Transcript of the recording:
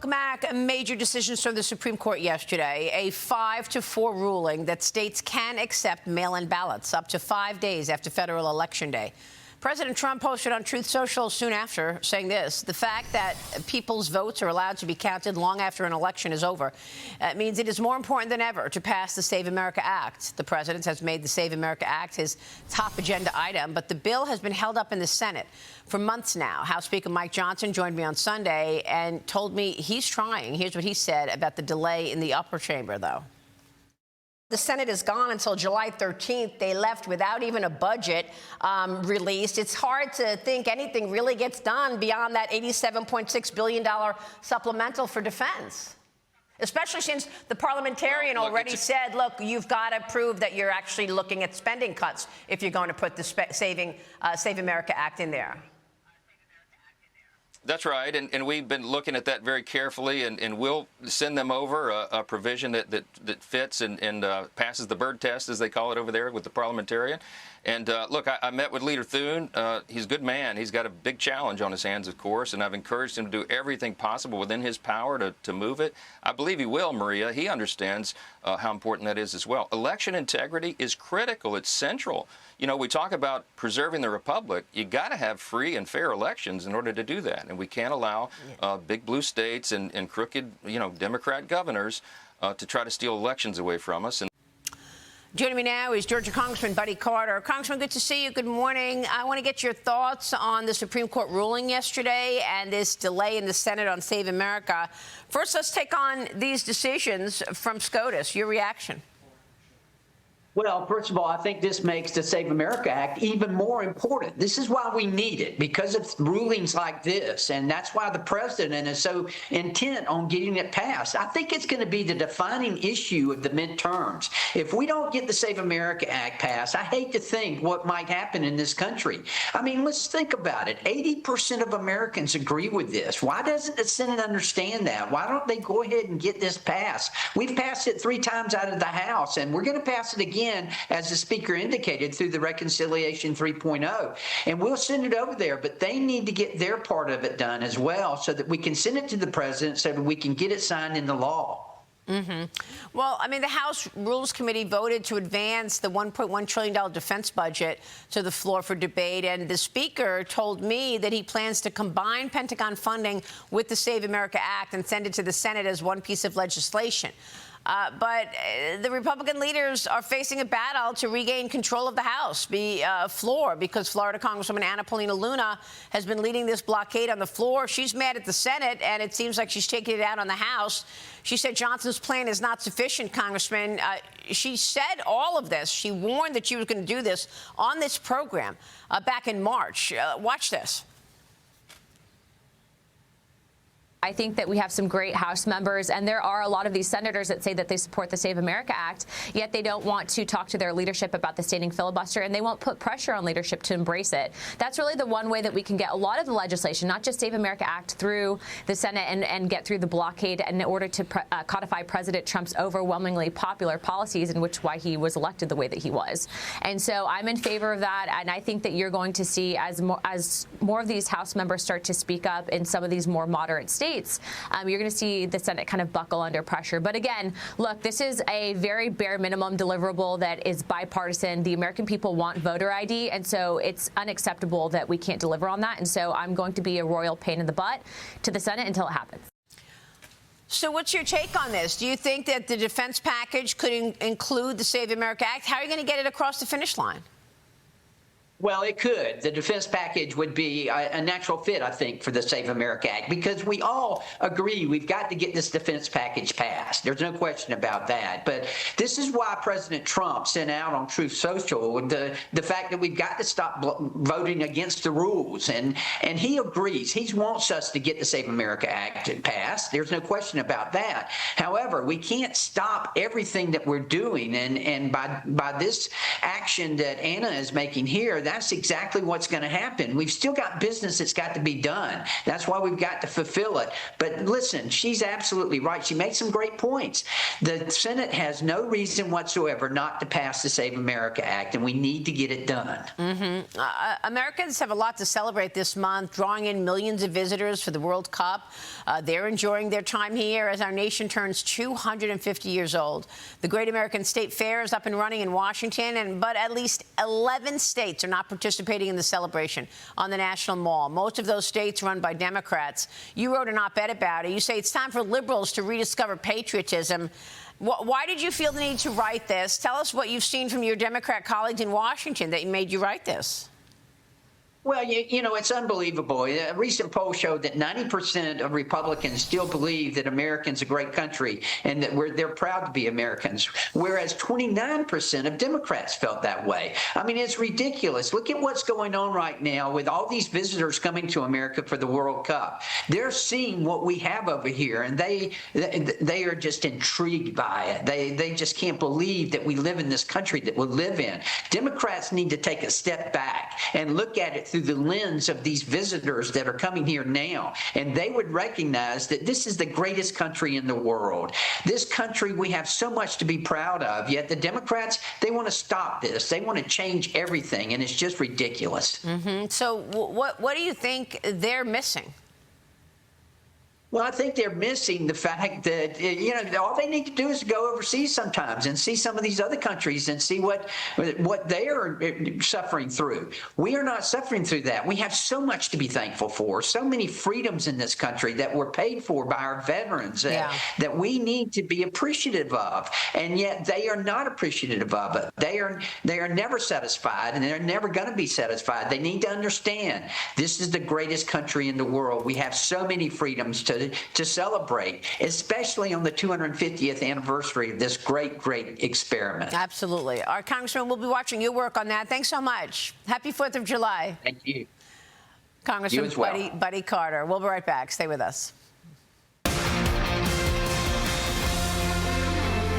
Welcome back. Major decisions from the Supreme Court yesterday. A 5-4 ruling that states can accept mail-in ballots up to 5 days after federal election day. President Trump posted on Truth Social soon after saying this: the fact that people's votes are allowed to be counted long after an election is over means it is more important than ever to pass the Save America Act. The president has made the Save America Act his top agenda item, but the bill has been held up in the Senate for months now. House Speaker Mike Johnson joined me on Sunday and told me he's trying. Here's what he said about the delay in the upper chamber, though. The Senate is gone until July 13th. They left without even a budget released. It's hard to think anything really gets done beyond that $87.6 billion supplemental for defense, especially since the parliamentarian already said, look, you've got to prove that you're actually looking at spending cuts if you're going to put the Save America Act in there. That's right, and we've been looking at that very carefully, and we'll send them over a provision that fits and passes the bird test, as they call it over there, with the parliamentarian. And look, I met with Leader Thune. He's a good man. He's got a big challenge on his hands, of course, and I've encouraged him to do everything possible within his power to move it. I believe he will, Maria. He understands how important that is as well. Election integrity is critical. It's central. You know, we talk about preserving the republic. You got to have free and fair elections in order to do that, and we can't allow big blue states and crooked, Democrat governors to try to steal elections away from us. Joining me now is Georgia Congressman Buddy Carter. Congressman, good to see you. Good morning. I want to get your thoughts on the Supreme Court ruling yesterday and this delay in the Senate on Save America. First, let's take on these decisions from SCOTUS. Your reaction? Well, first of all, I think this makes the Save America Act even more important. This is why we need it, because of rulings like this, and that's why the president is so intent on getting it passed. I think it's going to be the defining issue of the midterms. If we don't get the Save America Act passed, I hate to think what might happen in this country. I mean, let's think about it. 80% of Americans agree with this. Why doesn't the Senate understand that? Why don't they go ahead and get this passed? We've passed it 3 times out of the House, and we're going to pass it again, as the Speaker indicated, through the Reconciliation 3.0. And we'll send it over there, but they need to get their part of it done as well so that we can send it to the president so that we can get it signed into law. Well, I mean, the House Rules Committee voted to advance the $1.1 trillion defense budget to the floor for debate, and the Speaker told me that he plans to combine Pentagon funding with the Save America Act and send it to the Senate as one piece of legislation. But the Republican leaders are facing a battle to regain control of the House floor, because Florida Congresswoman Anna Paulina Luna has been leading this blockade on the floor. She's mad at the Senate, and it seems like she's taking it out on the House. She said Johnson's plan is not sufficient, Congressman. She said all of this. She warned that she was going to do this on this program back in March. Watch this. I think that we have some great House members, and there are a lot of these senators that say that they support the Save America Act, yet they don't want to talk to their leadership about the standing filibuster, and they won't put pressure on leadership to embrace it. That's really the one way that we can get a lot of the legislation, not just Save America Act, through the Senate and get through the blockade in order to codify President Trump's overwhelmingly popular policies, in which why he was elected the way that he was. And so I'm in favor of that, and I think that you're going to see, as more of these House members start to speak up in some of these more moderate states, you're going to see the Senate kind of buckle under pressure. But again, look, this is a very bare minimum deliverable that is bipartisan. The American people want voter ID, and so it's unacceptable that we can't deliver on that. And so I'm going to be a royal pain in the butt to the Senate until it happens. So what's your take on this? Do you think that the defense package could include the Save America Act? How are you going to get it across the finish line? Well, it could. The defense package would be a natural fit, I think, for the Save America Act, because we all agree we've got to get this defense package passed. There's no question about that. But this is why President Trump sent out on Truth Social the fact that we've got to stop voting against the rules. And he agrees. He wants us to get the Save America Act passed. There's no question about that. However, we can't stop everything that we're doing. And by this action that Anna is making here, that's exactly what's going to happen. We've still got business that's got to be done. That's why we've got to fulfill it. But listen, she's absolutely right. She made some great points. The Senate has no reason whatsoever not to pass the Save America Act, and we need to get it done. Americans have a lot to celebrate this month, drawing in millions of visitors for the World Cup. They're enjoying their time here as our nation turns 250 years old. The Great American State Fair is up and running in Washington, but at least 11 states are not participating in the celebration on the National Mall. Most of those states run by Democrats. You wrote an op-ed about it. You say it's time for liberals to rediscover patriotism. Why did you feel the need to write this? Tell us what you've seen from your Democrat colleagues in Washington that made you write this. Well, you know, it's unbelievable. A recent poll showed that 90% of Republicans still believe that America's a great country and that they're proud to be Americans, whereas 29% of Democrats felt that way. I mean, it's ridiculous. Look at what's going on right now with all these visitors coming to America for the World Cup. They're seeing what we have over here, and they are just intrigued by it. They just can't believe that we live in this country that we live in. Democrats need to take a step back and look at it through the lens of these visitors that are coming here now, and they would recognize that this is the greatest country in the world. This country, we have so much to be proud of, yet the Democrats, they want to stop this. They want to change everything, and it's just ridiculous. So what do you think they're missing? Well, I think they're missing the fact that, you know, all they need to do is go overseas sometimes and see some of these other countries and see what they are suffering through. We are not suffering through that. We have so much to be thankful for, so many freedoms in this country that were paid for by our veterans that we need to be appreciative of, and yet they are not appreciative of it. They are never satisfied, and they're never going to be satisfied. They need to understand this is the greatest country in the world. We have so many freedoms to celebrate, especially on the 250th anniversary of this great experiment. Absolutely. Our Congressman, we'll be watching your work on that. Thanks so much. Happy 4th of July. Thank you. Congressman You as well. Buddy Carter. We'll be right back. Stay with us.